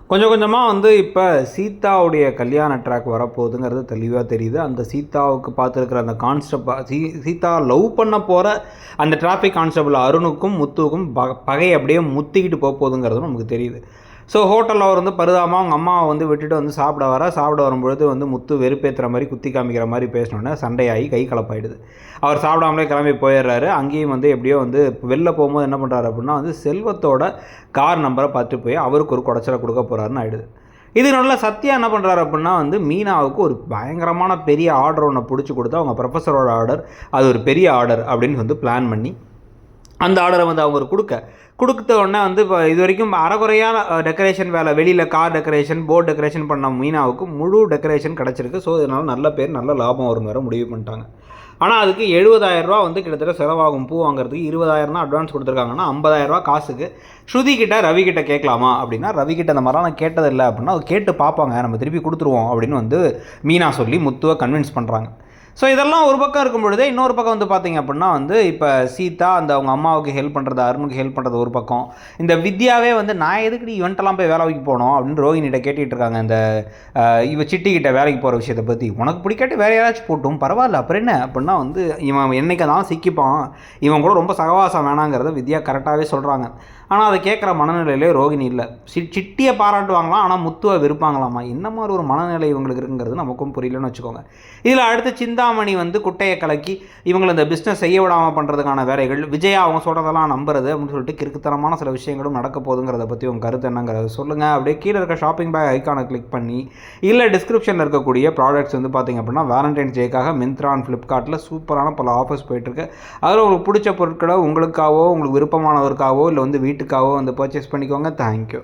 கொஞ்சம் கொஞ்சமாக வந்து இப்போ சீதாவுடைய கல்யாண ட்ராக் வரப்போகுதுங்கிறது தெளிவாக தெரியுது. அந்த சீதாவுக்கு பார்த்துருக்குற அந்த சீதா லவ் பண்ண போகிற அந்த டிராஃபிக் கான்ஸ்டபிள் அருணுக்கும் முத்துவுக்கும் பகை அப்படியே முத்திக்கிட்டு போகுதுங்கிறதும் நமக்கு தெரியுது. ஸோ ஹோட்டலில் அவர் வந்து பரிதாபமாக அவங்க அம்மாவை வந்து விட்டுட்டு வந்து சாப்பிட வரும்பொழுது வந்து முத்து வெறுப்பேற்றுற மாதிரி குத்தி காமிக்கிற மாதிரி பேசினோன்னே சண்டையாகி கை கலப்பாயிடுது. அவர் சாப்பிடாமலே கிளம்பி போயிடுறாரு. அங்கேயும் வந்து எப்படியோ வந்து வெளில போகும்போது என்ன பண்ணுறாரு அப்படின்னா வந்து செல்வத்தோட கார் நம்பரை பார்த்து போய் அவருக்கு ஒரு குடைச்சலை கொடுக்க போகிறாருன்னு ஆகிடுது. இது நல்ல சத்யா என்ன பண்ணுறாரு அப்படின்னா வந்து மீனாவுக்கு ஒரு பயங்கரமான பெரிய ஆர்டர் ஒன்று பிடிச்சி கொடுத்து அவங்க ப்ரொஃபஸரோட ஆர்டர், அது ஒரு பெரிய ஆர்டர் அப்படின்னு வந்து பிளான் பண்ணி அந்த ஆர்டரை வந்து அவங்க கொடுத்த உடனே வந்து இப்போ இது வரைக்கும் அரைகுறையான டெக்கரேஷன் வேலை, வெளியில் கார் டெக்கரேஷன், போர்ட் டெக்கரேஷன் பண்ண மீனாவுக்கு முழு டெக்கரேஷன் கிடச்சிருக்கு. ஸோ இதனால் நல்ல பேர் நல்ல லாபம் வரும் வேறு முடிவு பண்ணிட்டாங்க. ஆனால் அதுக்கு 70,000 வந்து கிட்டத்தட்ட செலவாகும். பூ வாங்குறதுக்கு 20,000 தான் அட்வான்ஸ் கொடுத்துருக்காங்கன்னா 50,000 காசுக்கு ஸ்ருதி கிட்ட ரவி கிட்ட கேட்கலாமா அப்படின்னா, ரவி கிட்ட அந்த மாதிரிலாம் நான் கேட்டதில்லை அப்படின்னா அது கேட்டு பார்ப்பாங்க, நம்ம திருப்பி கொடுத்துருவோம் அப்படின்னு வந்து மீனா சொல்லி முத்துவை கன்வின்ஸ் பண்ணுறாங்க. ஸோ இதெல்லாம் ஒரு பக்கம் இருக்கும் பொழுதே இன்னொரு பக்கம் வந்து பார்த்திங்க அப்படின்னா வந்து இப்போ சீதா அந்த அவங்க அம்மாவுக்கு ஹெல்ப் பண்ணுறது, அருணுக்கு ஹெல்ப் பண்ணுறது ஒரு பக்கம். இந்த வித்யாவே வந்து நான் எதுக்கு இவன்ட்டெல்லாம் போய் வேலைக்கு போனோம் அப்படின்னு ரோஹினிகிட்ட கேட்டுகிட்டு இருக்காங்க. இந்த சிட்டிக்கிட்ட வேலைக்கு போகிற விஷயத்தை பற்றி. உனக்கு பிடிக்காட்டி வேறு யாராச்சும் போட்டும் பரவாயில்ல அப்புறம் என்ன அப்படின்னா வந்து இவன் என்றைக்கு தான் சிக்கிப்பான், இவன் கூட ரொம்ப சகவாசம் வேணாங்கிறத வித்யா கரெக்டாகவே சொல்கிறாங்க. ஆனால் அதை கேட்குற மனநிலையிலே ரோகிணி இல்லை. சிட்டியை பாராட்டுவாங்களாம், ஆனால் முத்துவை விருப்பாங்களாமா. என்ன மாதிரி ஒரு மனநிலை இவங்களுக்கு இருக்குங்கிறது நமக்கும் புரியலன்னு வச்சுக்கோங்க. இதில் அடுத்து சிந்தாமணி வந்து குட்டையை கலக்கி இவங்களை இந்த பிஸ்னஸ் செய்ய விடாமல் பண்ணுறதுக்கான வேலைகள், விஜயா அவங்க சொல்கிறதெல்லாம் நம்புறது அப்படின்னு சொல்லிட்டு கிறுக்குத்தனமான சில விஷயங்களும் நடக்க போகுதுங்கிறத பற்றி உங்கள் கருத்து என்னங்கிறத சொல்லுங்கள். அப்படியே கீழே இருக்க ஷாப்பிங் பேக் ஐக்கானை கிளிக் பண்ணி இல்லை டிஸ்கிரிப்ஷனில் இருக்கக்கூடிய ப்ராடக்ட்ஸ் வந்து பார்த்திங்க அப்படின்னா வேலண்டைன்ஸ் டேக்காக மிந்த்ரா அண்ட் ஃப்ளிப்கார்ட்டில் சூப்பரான பல ஆஃபர்ஸ் போயிட்டுருக்கு. அதில் உங்களுக்கு பிடிச்ச பொருட்களை உங்களுக்காகவோ உங்களுக்கு விருப்பமானவருக்காகவோ இல்லை வந்து வீட்டுக்காகவோ வந்து பர்ச்சேஸ் பண்ணிக்கோங்க. தேங்க்யூ.